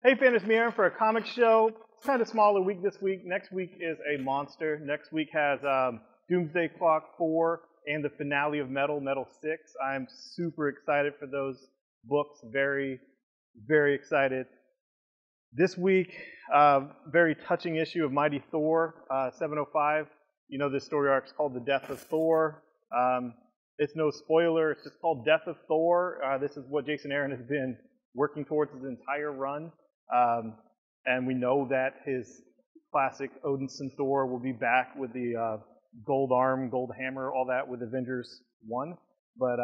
Hey, Fandom, Aaron for a comic show. It's kind of a smaller week this week. Next week is a monster. Next week has Doomsday Clock 4 and the finale of Metal 6. I'm super excited for those books. Very, very excited. This week, very touching issue of Mighty Thor 705. You know, this story arc is called The Death of Thor. It's no spoiler. It's just called Death of Thor. This is what Jason Aaron has been working towards his entire run. And we know that his classic Odinson Thor will be back with the gold arm, gold hammer, all that with Avengers 1. But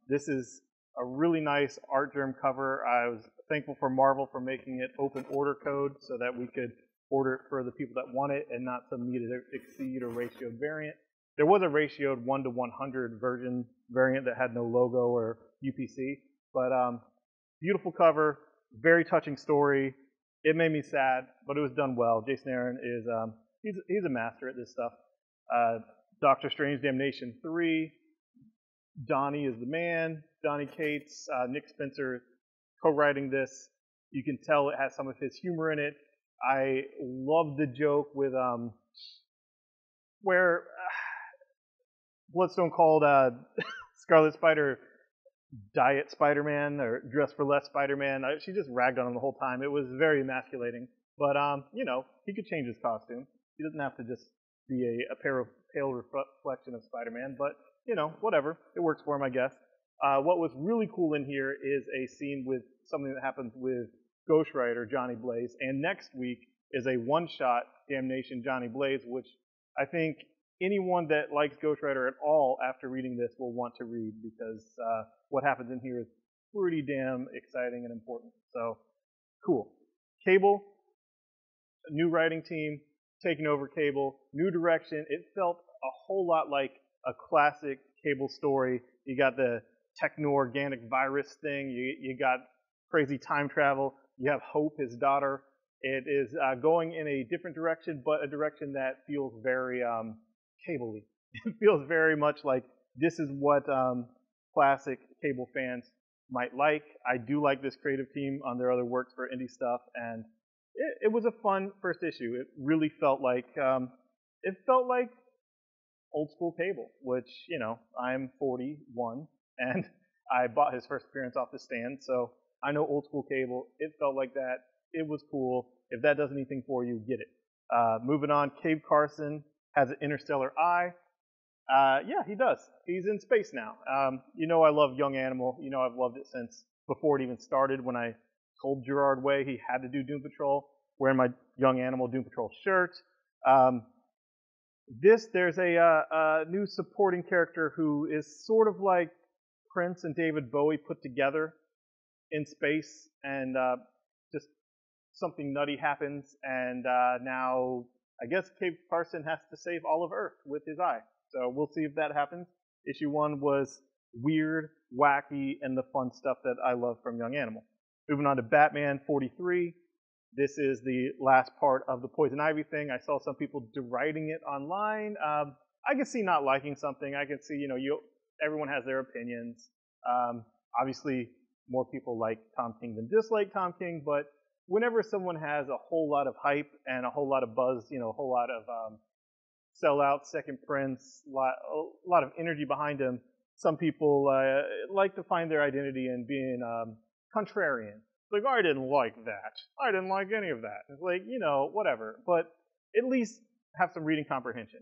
this is a really nice art germ cover. I was thankful for Marvel for making it open order code so that we could order it for the people that want it and not some need to exceed or ratioed variant. There was a ratioed 1 to 100 version variant that had no logo or UPC. But beautiful cover, very touching story. It made me sad, but it was done well. Jason Aaron is he's a master at this stuff. Doctor Strange Damnation 3. Donnie is the man. Donnie Cates, Nick Spencer co-writing this. You can tell it has some of his humor in it. I love the joke with where Bloodstone called Scarlet Spider Diet Spider-Man or Dress for Less Spider-Man. She just ragged on him the whole time. It was very emasculating. But, you know, he could change his costume. He doesn't have to just be a pale reflection of Spider-Man. But, you know, whatever. It works for him, I guess. What was really cool in here is a scene with something that happens with Ghost Rider, Johnny Blaze. And next week is a one-shot Damnation Johnny Blaze, which I think anyone that likes Ghost Rider at all after reading this will want to read because what happens in here is pretty damn exciting and important. So, cool. Cable, a new writing team, taking over Cable, new direction. It felt a whole lot like a classic Cable story. You got the techno-organic virus thing. You got crazy time travel. You have Hope, his daughter. It is going in a different direction, but a direction that feels very Cable-y. It feels very much like this is what classic Cable fans might like. I do like this creative team on their other works for indie stuff, and it was a fun first issue. It really felt like old school Cable, which, you know, I'm 41 and I bought his first appearance off the stand, so I know old school Cable. It felt like that. It was cool. If that does anything for you, get it. Moving on, Carson has an interstellar eye. Yeah, he does. He's in space now. You know I love Young Animal. You know I've loved it since before it even started. When I told Gerard Way he had to do Doom Patrol, wearing my Young Animal Doom Patrol shirt. There's a new supporting character who is sort of like Prince and David Bowie put together in space, and just something nutty happens, and now I guess Carson has to save all of Earth with his eye. So we'll see if that happens. Issue 1 was weird, wacky, and the fun stuff that I love from Young Animal. Moving on to Batman 43. This is the last part of the Poison Ivy thing. I saw some people deriding it online. I can see not liking something. I can see, you know, everyone has their opinions. Obviously, more people like Tom King than dislike Tom King, but whenever someone has a whole lot of hype and a whole lot of buzz, you know, a whole lot of sellout, second prints, a lot of energy behind him, some people like to find their identity in being contrarian. It's like, I didn't like that. I didn't like any of that. It's like, you know, whatever. But at least have some reading comprehension.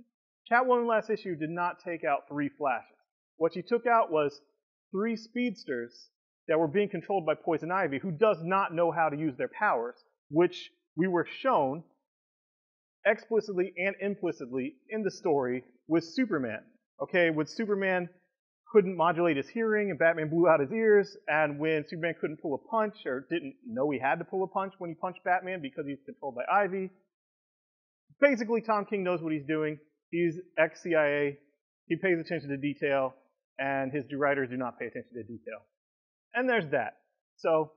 Catwoman last issue did not take out 3 Flashes. What she took out was 3 speedsters that were being controlled by Poison Ivy, who does not know how to use their powers, which we were shown explicitly and implicitly in the story with Superman. Okay, with Superman couldn't modulate his hearing and Batman blew out his ears, and when Superman couldn't pull a punch or didn't know he had to pull a punch when he punched Batman because he's controlled by Ivy. Basically, Tom King knows what he's doing. He's ex-CIA. He pays attention to detail, and his writers do not pay attention to detail. And there's that. So,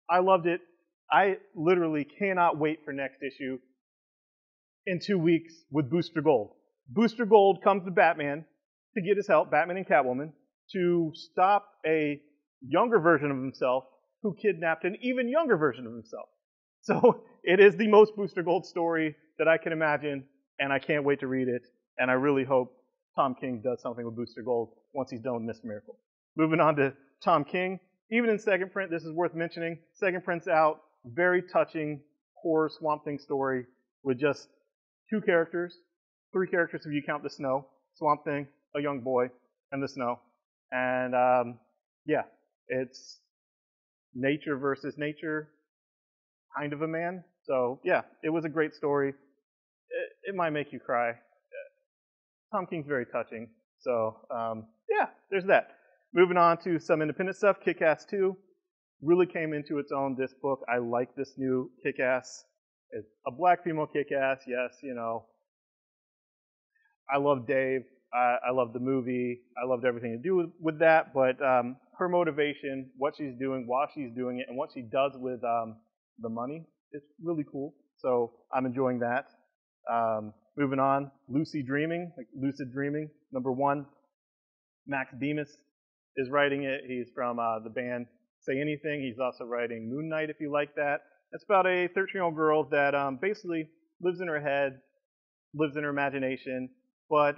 I loved it. I literally cannot wait for next issue in 2 weeks with Booster Gold. Booster Gold comes to Batman to get his help, Batman and Catwoman, to stop a younger version of himself who kidnapped an even younger version of himself. So it is the most Booster Gold story that I can imagine, and I can't wait to read it. And I really hope Tom King does something with Booster Gold once he's done with Mr. Miracle. Moving on to Tom King. Even in second print, this is worth mentioning. Second print's out. Very touching horror Swamp Thing story with just 2 characters, 3 characters if you count the snow. Swamp Thing, a young boy, and the snow. And yeah, it's nature versus nature, kind of a man. So yeah, it was a great story. It might make you cry. Tom King's very touching. So yeah, there's that. Moving on to some independent stuff. Kick-Ass 2 really came into its own this book. I like this new Kick-Ass. It's a black female Kick-Ass, yes, you know. I love Dave. I love the movie. I loved everything to do with that. But her motivation, what she's doing, while she's doing it, and what she does with the money is really cool. So I'm enjoying that. Moving on, Lucid Dreaming, #1. Max Bemis is writing it. He's from the band Say Anything. He's also writing Moon Knight, if you like that. It's about a 13-year-old girl that basically lives in her head, lives in her imagination, but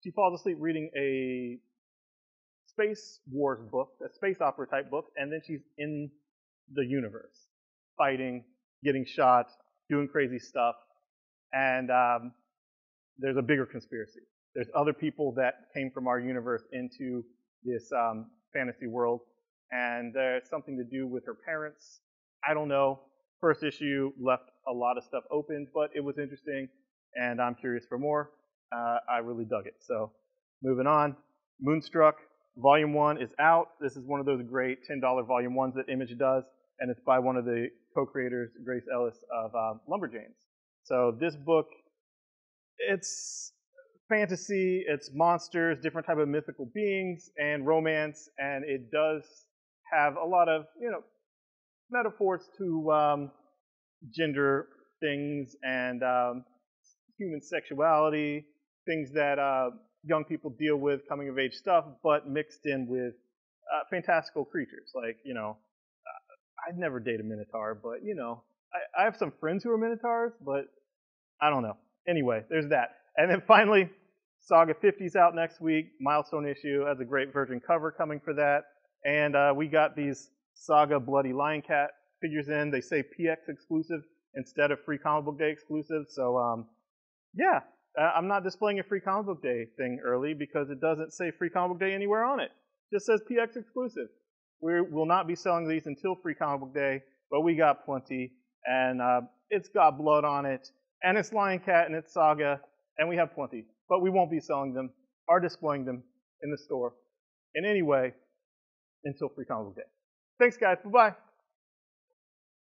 she falls asleep reading a Space Wars book, a space opera type book, and then she's in the universe, fighting, getting shot, doing crazy stuff, and there's a bigger conspiracy. There's other people that came from our universe into this fantasy world, and there's something to do with her parents. I don't know. First issue left a lot of stuff open, but it was interesting, and I'm curious for more. I really dug it. So moving on, Moonstruck, Volume 1 is out. This is one of those great $10 Volume 1s that Image does, and it's by one of the co-creators, Grace Ellis, of Lumberjanes. So this book, it's fantasy, it's monsters, different type of mythical beings, and romance, and it does have a lot of, you know, metaphors to gender things and human sexuality, things that young people deal with, coming of age stuff, but mixed in with fantastical creatures. Like, you know, I'd never date a Minotaur, but, you know, I have some friends who are Minotaurs, but I don't know. Anyway, there's that. And then finally, Saga 50's out next week. Milestone issue has a great Virgin cover coming for that. And we got these Saga Bloody Lion Cat figures in. They say PX exclusive instead of Free Comic Book Day exclusive. So, yeah, I'm not displaying a Free Comic Book Day thing early because it doesn't say Free Comic Book Day anywhere on it. It just says PX exclusive. We will not be selling these until Free Comic Book Day, but we got plenty. And it's got blood on it. And it's Lion Cat and it's Saga. And we have plenty. But we won't be selling them or displaying them in the store in any way until Free Comic Book Day. Thanks, guys. Bye-bye.